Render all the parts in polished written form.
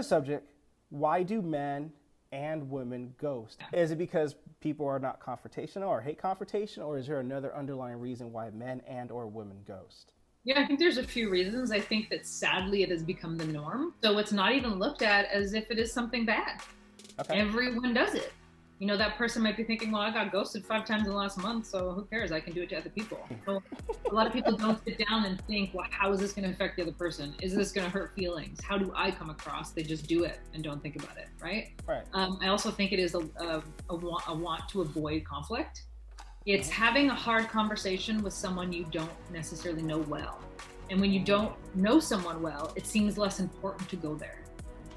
subject, why do men and women ghost? Is it because people are not confrontational or hate confrontation, or is there another underlying reason why men and or women ghost? Yeah, I think there's a few reasons. I think that sadly it has become the norm. So it's not even looked at as if it is something bad. Okay. Everyone does it. You know, that person might be thinking, well, I got ghosted 5 times in the last month, so who cares? I can do it to other people. So a lot of people don't sit down and think, well, how is this going to affect the other person? Is this going to hurt feelings? How do I come across? They just do it and don't think about it, right? Right. I also think it is a want to avoid conflict. It's having a hard conversation with someone you don't necessarily know well. And when you don't know someone well, it seems less important to go there.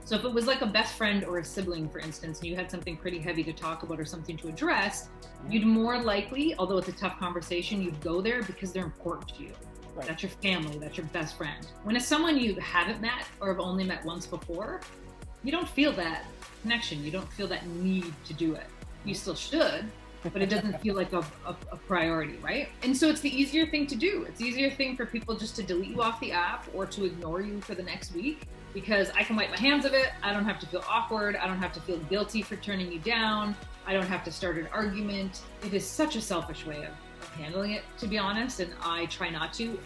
So if it was like a best friend or a sibling, for instance, and you had something pretty heavy to talk about or something to address, you'd more likely, although it's a tough conversation, you'd go there because they're important to you. Right. That's your family, that's your best friend. When it's someone you haven't met or have only met once before, you don't feel that connection. You don't feel that need to do it. You still should, but it doesn't feel like a priority, right? And so it's the easier thing to do. It's the easier thing for people just to delete you off the app or to ignore you for the next week, because I can wipe my hands of it. I don't have to feel awkward. I don't have to feel guilty for turning you down. I don't have to start an argument. It is such a selfish way of handling it, to be honest, and I try not to.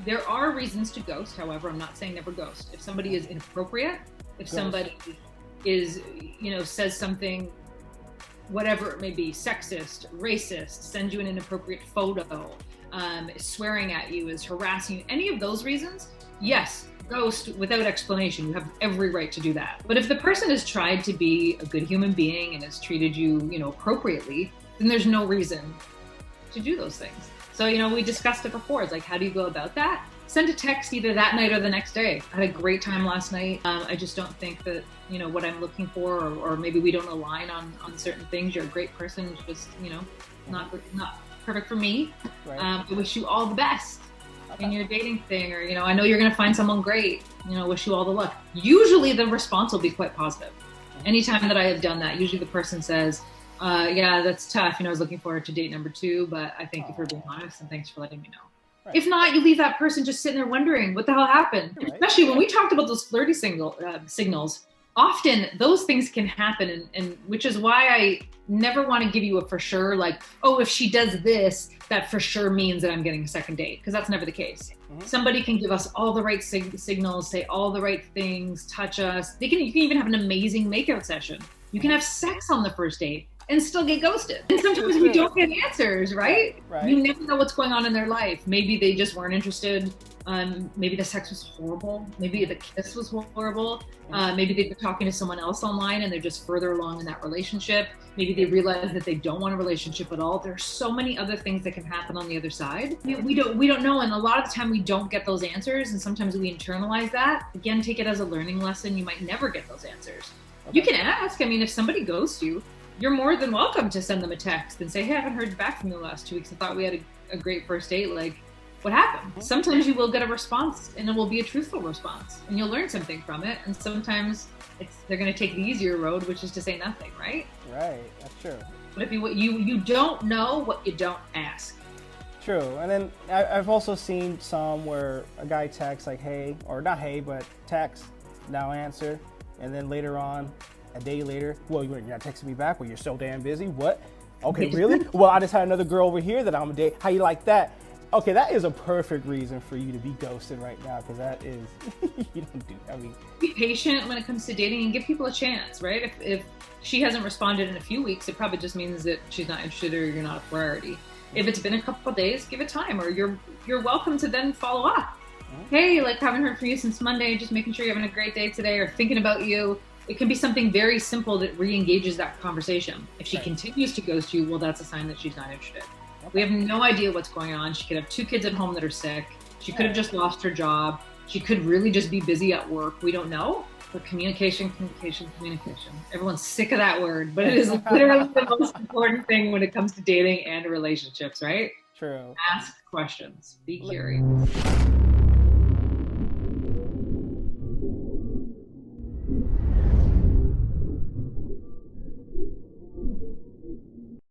There are reasons to ghost, however, I'm not saying never ghost. If somebody is inappropriate, if somebody is, says something, whatever it may be, sexist, racist, sends you an inappropriate photo, is swearing at you, is harassing you, any of those reasons, yes, ghost without explanation. You have every right to do that. But if the person has tried to be a good human being and has treated you, appropriately, then there's no reason to do those things. So, we discussed it before. It's like, how do you go about that? Send a text either that night or the next day. I had a great time last night. I just don't think that, what I'm looking for, or maybe we don't align on certain things. You're a great person, just, not perfect for me. Right. I wish you all the best in your dating thing, or, I know you're going to find someone great, wish you all the luck. Usually the response will be quite positive. Anytime that I have done that, usually the person says, yeah, that's tough. I was looking forward to date number 2, but I thank you for being honest and thanks for letting me know. Right. If not, you leave that person just sitting there wondering what the hell happened. Right. Especially when we talked about those flirty signals, often those things can happen, and which is why I never want to give you a for sure, like, oh, if she does this, that for sure means that I'm getting a second date, because that's never the case. Mm-hmm. Somebody can give us all the right signals, say all the right things, touch us. You can even have an amazing makeout session. You can have sex on the first date and still get ghosted. And sometimes we don't get answers, right? You never know what's going on in their life. Maybe they just weren't interested. Maybe the sex was horrible. Maybe the kiss was horrible. Maybe they've been talking to someone else online and they're just further along in that relationship. Maybe they realize that they don't want a relationship at all. There's so many other things that can happen on the other side. We don't know, and a lot of the time we don't get those answers, and sometimes we internalize that. Again, take it as a learning lesson. You might never get those answers. Okay. You can ask. If somebody ghosts you, you're more than welcome to send them a text and say, hey, I haven't heard back from you the last 2 weeks. I thought we had a great first date. Like, what happened? Sometimes you will get a response, and it will be a truthful response, and you'll learn something from it. And sometimes they're going to take the easier road, which is to say nothing, right? Right, that's true. But if you don't know what you don't ask. True. And then I've also seen some where a guy texts like, hey, or not hey, but text, now answer, and then later on, a day later, well, you're not texting me back? Well, you're so damn busy. What? Okay, really? Well, I just had another girl over here that I'm a date. How you like that? Okay, that is a perfect reason for you to be ghosted right now, because that is, you don't do, Be patient when it comes to dating and give people a chance, right? If she hasn't responded in a few weeks, it probably just means that she's not interested or you're not a priority. If it's been a couple of days, give it time, or you're welcome to then follow up. Hey, like, haven't heard from you since Monday, just making sure you're having a great day today, or thinking about you. It can be something very simple that re-engages that conversation. If she continues to ghost you, well, that's a sign that she's not interested. We have no idea what's going on. She could have 2 kids at home that are sick. She could have just lost her job. She could really just be busy at work. We don't know. But communication. Everyone's sick of that word, but it is literally the most important thing when it comes to dating and relationships, right? True. Ask questions. Be curious.